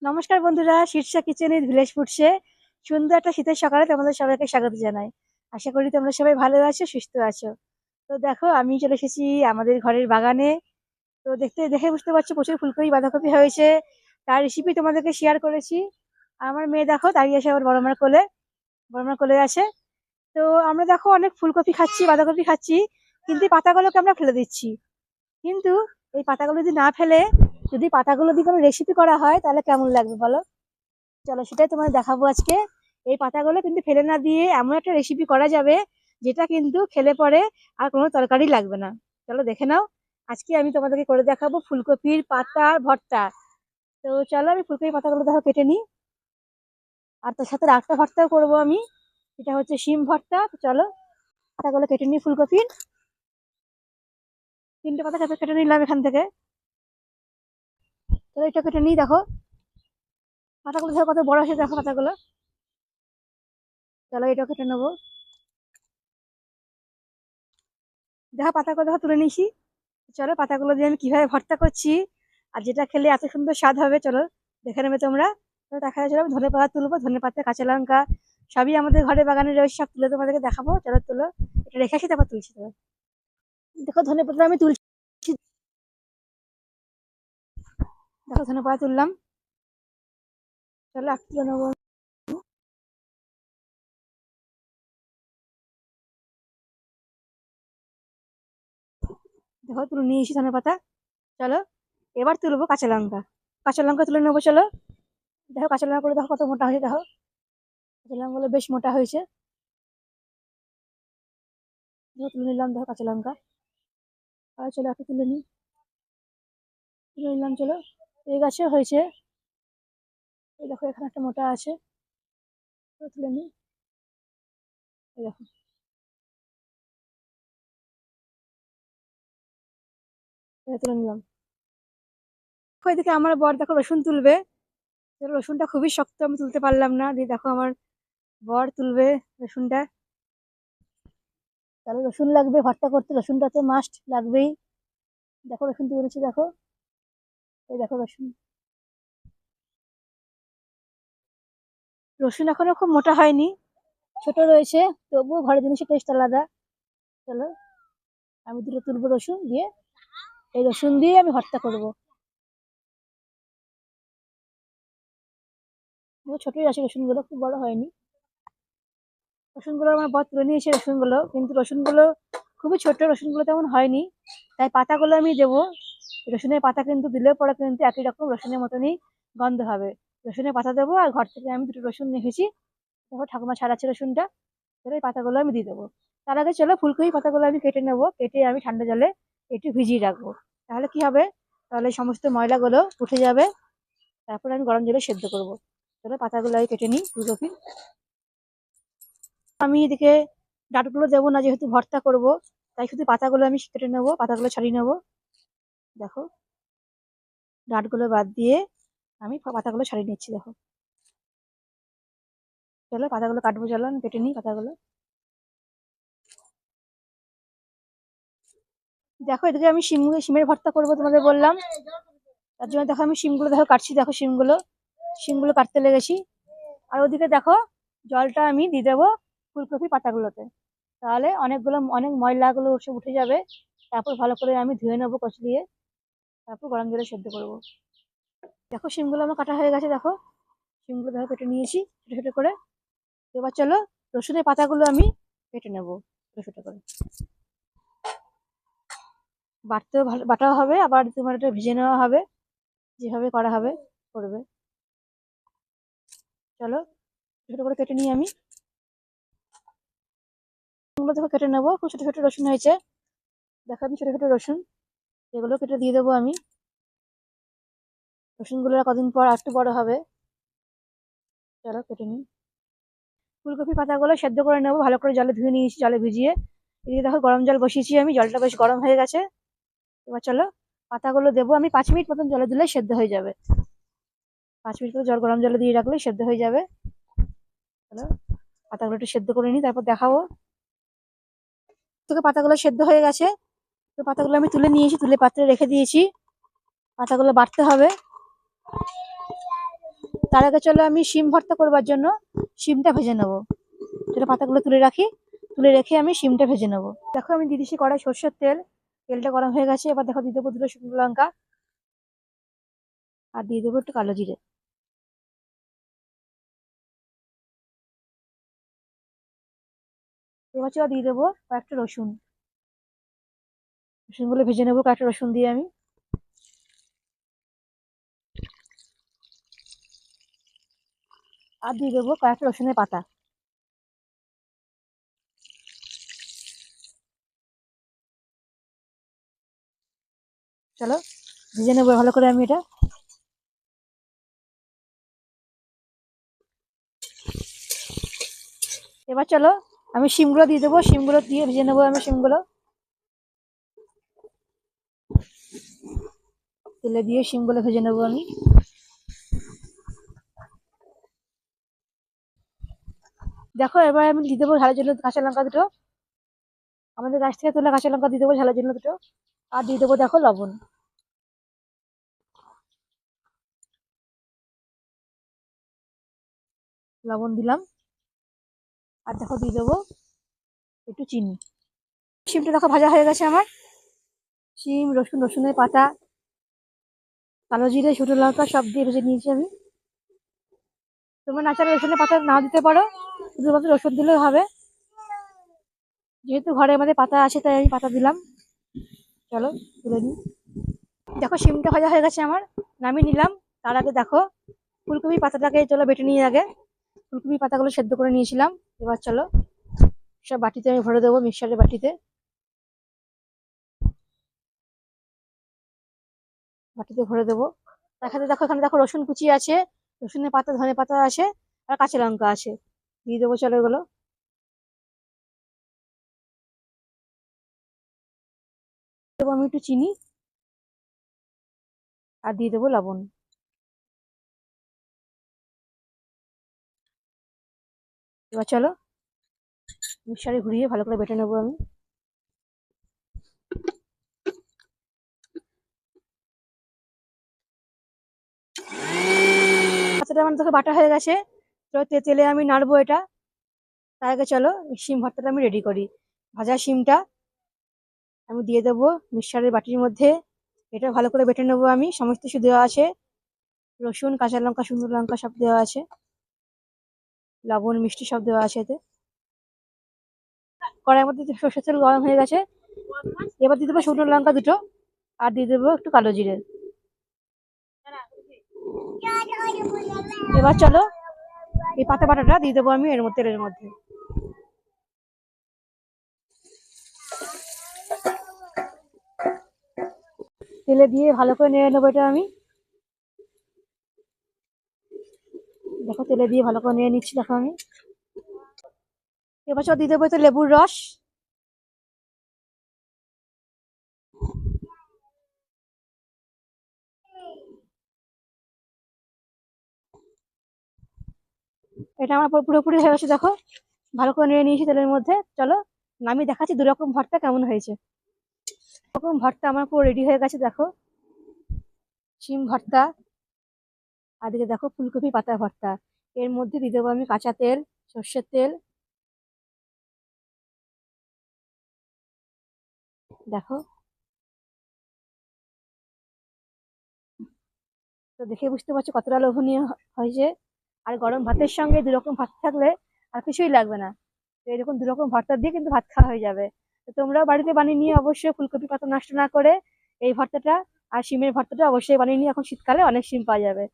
নমস্কার বন্ধুরা, শীর্ষা কিচেনে ভিলেজ ফুডসে সুন্দর একটা শীতের সকালে তোমাদের সবাইকে স্বাগত জানাই। আশা করি তোমরা সবাই ভালো আছো, সুস্থ আছো। তো দেখো, আমি চলে এসেছি আমাদের ঘরের বাগানে। তো দেখে বুঝতে পারছো প্রচুর ফুলকপি বাঁধাকপি হয়েছে। তার রেসিপি তোমাদেরকে শেয়ার করেছি। আমার মেয়ে দেখো দাঁড়িয়ে আছে আমার বড় মার কোলে আছে। তো আমরা দেখো অনেক ফুলকপি খাচ্ছি, বাঁধাকপি খাচ্ছি, কিন্তু এই পাতাগুলোকে আমরা ফেলে দিচ্ছি। কিন্তু এই পাতাগুলো যদি না ফেলে, যদি পাতাগুলো দিয়ে কোনো রেসিপি করা হয় তাহলে কেমন লাগবে বলো। চলো সেটাই তোমাদের দেখাবো আজকে। এই পাতাগুলো কিন্তু ফেলে না দিয়ে এমন একটা রেসিপি করা যাবে, যেটা কিন্তু খেলে পরে আর কোনো তরকারি লাগবে না। চলো দেখে নাও। আজকে আমি তোমাদেরকে করে দেখাবো ফুলকপির পাতার ভর্তা। তো চলো আমি ফুলকপির পাতাগুলো দেখো কেটে নিই। আর তার সাথে আরেকটা ভর্তাও করবো আমি, সেটা হচ্ছে শিম ভর্তা। তো চলো পাতাগুলো কেটে নিই ফুলকপির। 3টে পাতা কেটে কেটে নিলাম এখান থেকে। তো এটা কেটে নিই, দেখো পাতাগুলো দেখো কত বড় হয়েছে, দেখো পাতাগুলো। চলো এটা কেটে নেবো। দেখো পাতাগুলো দেখো তুলে নিয়েছি। চলো পাতাগুলো দিয়ে আমি কিভাবে ভর্তা করছি আর যেটা খেলে এত সুন্দর স্বাদ হবে, চলো দেখে নেবে তোমরা। তো দেখা যাচ্ছে আমি ধনে পাতা তুলবো, ধনে পাতা, কাঁচা লঙ্কা সবই আমাদের ঘরে বাগানে রয়েছে, সব তুলে তোমাদেরকে দেখাবো। চলো তুলো, এটা রেখে আসি তারপর তুলছি। তো দেখো ধনে পাতা আমি তুলছি, দেখো ধনে পাতা তুললাম। চলো এক তুলে নেবো। দেখো তুলে নিয়ে এসি ধনে পাতা। চলো এবার তুলবো কাঁচা লঙ্কা। কাঁচা লঙ্কা তুলে নেবো। চলো দেখো কাঁচা লঙ্কা করে দেখো কত মোটা হয়েছে, দেখো কাঁচা লঙ্কাগুলো বেশ মোটা হয়েছে। দেখো তুলে নিলাম, দেখো কাঁচা লঙ্কা। আর চলো একটু তুলে নিই, তুলে নিলাম। চলো এই গাছে হয়েছে। এই দেখো এখানে একটা মোটা আছে, তো তুলে নিই। এই দেখো এটা তুলে নিলাম। দেখো এদিকে আমার বর দেখো রসুন তুলবে। তো রসুনটা খুবই শক্ত, আমি তুলতে পারলাম না। দিয়ে দেখো আমার বর তুলবে রসুনটা। তাহলে রসুন লাগবে ভর্তা করতে, রসুনটা তো মাস্ট লাগবেই। দেখো রসুন তুলেছি, দেখো এই দেখো রসুন। রসুন এখনো খুব মোটা হয়নি, ছোট রয়েছে, তবুও ঘরের জিনিসের টেস্ট আলাদা। চলো আমি দুটো তুলবো রসুন দিয়ে, এই রসুন দিয়ে আমি ভর্তা করবো। ছোটই আছে রসুন গুলো, খুব বড় হয়নি। রসুনগুলো আমার বর তুলে নিয়েছে রসুনগুলো, কিন্তু রসুনগুলো খুবই ছোট, রসুনগুলো তেমন হয়নি। তাই পাতাগুলো আমি দেবো। রসুনের পাতা কিন্তু দিলে পরে কিন্তু একই রকম রসুনের মতনই গন্ধ হবে। রসুনের পাতা দেবো, আর ঘর থেকে আমি দুটো রসুন রেখেছি, দেখো ঠাকুমা ছাড়াচ্ছে রসুনটা। এবার এই পাতাগুলো আমি দিয়ে দেবো। তার আগে চলো ফুলকপি পাতাগুলো আমি কেটে নেবো, কেটে আমি ঠান্ডা জলে একটু ভিজিয়ে রাখবো। তাহলে কি হবে, তাহলে সমস্ত ময়লাগুলো উঠে যাবে। তারপর আমি গরম জলে সেদ্ধ করবো। চলো পাতাগুলো আমি কেটে নিই ফুলকপি। আমি এদিকে ডাঁটগুলো দেবো না, যেহেতু ভর্তা করব, তাই শুধু পাতাগুলো আমি কেটে নেবো, পাতাগুলো ছাড়িয়ে নেবো। দেখো ডাঁটগুলো বাদ দিয়ে আমি পাতাগুলো ছাড়িয়ে নিচ্ছি, দেখো। চলো পাতাগুলো কাটবো, চলো আমি কেটে নিই পাতাগুলো। দেখো এদিকে আমি শিমের ভর্তা করবো তোমাদের বললাম, তার জন্য দেখো আমি শিমগুলো দেখো কাটছি, দেখো শিমগুলো কাটতে লেগেছি। আর ওদিকে দেখো জলটা আমি দিয়ে দেবো ফুলকপি পাতাগুলোতে, তাহলে অনেক ময়লাগুলো সব উঠে যাবে। তারপর ভালো করে আমি ধুয়ে নেবো কচলিয়ে, তারপর গরম জলে সেদ্ধ করবো। দেখো শিমগুলো আমার কাটা হয়ে গেছে, দেখো শিমগুলো দেখো কেটে নিয়েছি ছোটো ছোটো করে। এবার চলো রসুনের পাতাগুলো আমি কেটে নেবো ছোটো ছোটো করে। বাটতেও ভালো বাটাও হবে, আবার তোমার এটা ভেজে নেওয়া হবে, যেভাবে করা হবে করবে। চলো ছোটো করে কেটে নিই আমি। এগুলো দেখো কেটে নেবো, খুব ছোটো ছোটো রসুন হয়েছে। দেখো আমি ছোটো ছোটো রসুন, এগুলো কেটে দিয়ে দেবো আমি। রসুনগুলো কদিন পর একটু বড় হবে। চলো কেটে নিই। ফুলকপি পাতাগুলো সেদ্ধ করে নেবো, ভালো করে জলে ধুয়ে নিয়েছি, জলে ভিজিয়ে। এদিকে দেখো গরম জল বসিয়েছি আমি, জলটা বেশ গরম হয়ে গেছে। এবার চলো পাতাগুলো দেবো আমি, 5 মিনিট মতন জলে দিলে সেদ্ধ হয়ে যাবে। 5 মিনিট করে গরম জলে দিয়ে রাখলে সেদ্ধ হয়ে যাবে। চলো পাতাগুলো একটু সেদ্ধ করে নিই, তারপর দেখাবো। তোকে পাতাগুলো সেদ্ধ হয়ে গেছে। তো পাতাগুলো আমি তুলে নিয়েছি, তুলে পাত্রে রেখে দিয়েছি। পাতাগুলো বাটতে হবে। তার আগে চলো আমি শিম ভর্তা করবার জন্য শিমটা ভেজে নেবো। চলো পাতাগুলো তুলে রাখি, তুলে রেখে আমি শিমটা ভেজে নেবো। দেখো আমি দিয়ে দিচ্ছি কড়াই সর্ষের তেল, তেলটা গরম হয়ে গেছে। এবার দেখো দিয়ে দেবো 2টো শুকনো লঙ্কা আর দিয়ে দেবো একটু কালো জিরে। এবার চলো দিয়ে দেবো কয়েকটা রসুন, রসুনগুলো ভেজে নেবো কয়েকটা রসুন দিয়ে আমি। আর দিয়ে দেবো কয়েকটা রসুনের পাতা। চলো ভেজে নেবো ভালো করে আমি এটা। এবার চলো আমি শিমগুলো দিয়ে দেবো, শিমগুলো দিয়ে ভেজে নেবো আমি শিমগুলো। তেলে দিয়ে শিমগুলো ভেজে নেবো আমি। দেখো এবার আমি দিয়ে দেবো ঝালের জন্য কাঁচা লঙ্কা 2টো, আমাদের গাছ থেকে তোলা কাঁচা লঙ্কা দিয়ে দেবো ঝালের জন্য 2টো। আর দিয়ে দেবো দেখো লবণ, লবণ দিলাম। আর দেখো দিয়ে দেবো একটু চিনি। শিমটা দেখো ভাজা হয়ে গেছে আমার। শিম, রসুন, রসুনের পাতা, কালো জিরে, শুকনো লঙ্কা সব দিয়ে ভেজে নিয়েছি আমি। তোমরা না চাইলে রসুনের পাতা নাও দিতে পারো, শুধুমাত্র রসুন দিলেও হবে। যেহেতু ঘরে আমাদের পাতা আছে তাই আমি পাতা দিলাম। চলো তুলে নিই। দেখো শিমটা ভাজা হয়ে গেছে আমার, নামিয়ে নিলাম। তার আগে দেখো ফুলকপি পাতাটাকে চলো বেটে নিয়ে আগে। ফুলকপি পাতাগুলো সেদ্ধ করে নিয়েছিলাম। এবার চলো সব বাটিতে আমি ভরে দেবো, মিক্সারের বাটিতে। বাটিতে ভরে দেবো। দেখাতে দেখো এখানে দেখো রসুন কুচি আছে, রসুনের পাতা, ধনে পাতা আছে, আর কাঁচা লঙ্কা আছে। দিয়ে দেবো চলো এগুলো। দেবো আমি একটু চিনি আর দিয়ে দেবো লবণ। এবার চলো মিক্সারে ঘুরিয়ে ভালো করে বেটে নেবো আমি। পাতাটা আমার দেখো বাটা হয়ে গেছে। তো তেলে আমি নাড়বো এটা। তার আগে চলো শিম ভর্তাটা আমি রেডি করি। ভাজা শিমটা আমি দিয়ে দেবো মিক্সারের বাটির মধ্যে। এটা ভালো করে বেটে নেবো আমি। সমস্ত কিছু দেওয়া আছে, রসুন, কাঁচা লঙ্কা, শুকনো লঙ্কা সব দেওয়া আছে, লবণ, মিষ্টি সব দেওয়া আছে এতে। কড়াইয়ের মধ্যে সর্ষের তেল গরম হয়ে গেছে। এবার দিয়ে দেবো শুকনো লঙ্কা 2টো আর দিয়ে দেবো একটু কালো জিরে। এবার চলো এই পাতা বাটাটা দিয়ে দেবো আমি এর মধ্যে, তেলের মধ্যে। তেলে দিয়ে ভালো করে নেড়ে নেবো এটা আমি। দেখো তেলে দিয়ে ভালো করে নেড়ে নিচ্ছি দেখো আমি। এবার চলো দিয়ে দেবো তো লেবুর রস। এটা আমার পুরোপুরি হয়ে গেছে দেখো, ভালো করে নেড়ে নিয়েছি তেলের মধ্যে। চলো আমি দেখাচ্ছি 2 রকম ভর্তা কেমন হয়েছে। রকম ভর্তা আমার পুরো রেডি হয়ে গেছে দেখো, শিম ভর্তা আর দিকে দেখো ফুলকপি পাতা ভর্তা। এর মধ্যে দিয়ে দেবো আমি কাঁচা তেল, সর্ষের তেল। দেখো তো দেখে বুঝতে পারছো কতটা লোভনীয় হয়েছে। আর গরম ভাতের সঙ্গে 2 রকম ভাত থাকলে আর কিছুই লাগবে না। তো এরকম 2 রকম ভর্তা দিয়ে কিন্তু ভাত খাওয়া হয়ে যাবে। তো তোমরাও বাড়িতে বানিয়ে নিয়ে অবশ্যই ফুলকপি পাতা নষ্ট না করে এই ভর্তাটা আর শিমের ভর্তাটা অবশ্যই বানিয়ে নিয়ে, এখন শীতকালে অনেক শিম পাওয়া যাবে।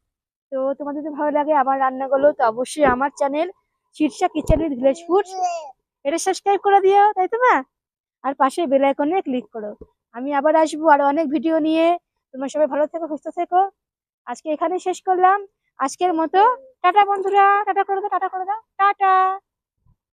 তো তোমাদের যদি ভালো লাগে আমার রান্নাগুলো, তো অবশ্যই আমার channel Shirsha kitchen with village foods এটা সাবস্ক্রাইব করে দিও, তাই তো না? আর পাশে বেল আইকনে ক্লিক করো। আমি আবার আসবো আরো অনেক ভিডিও নিয়ে। তোমরা সবাই ভালো থেকো, সুস্থ থেকো। আজকে এখানে শেষ করলাম আজকের মতো। টাটা বন্ধুরা, টাটা করে দাও, টাটা করে দাও, টাটা।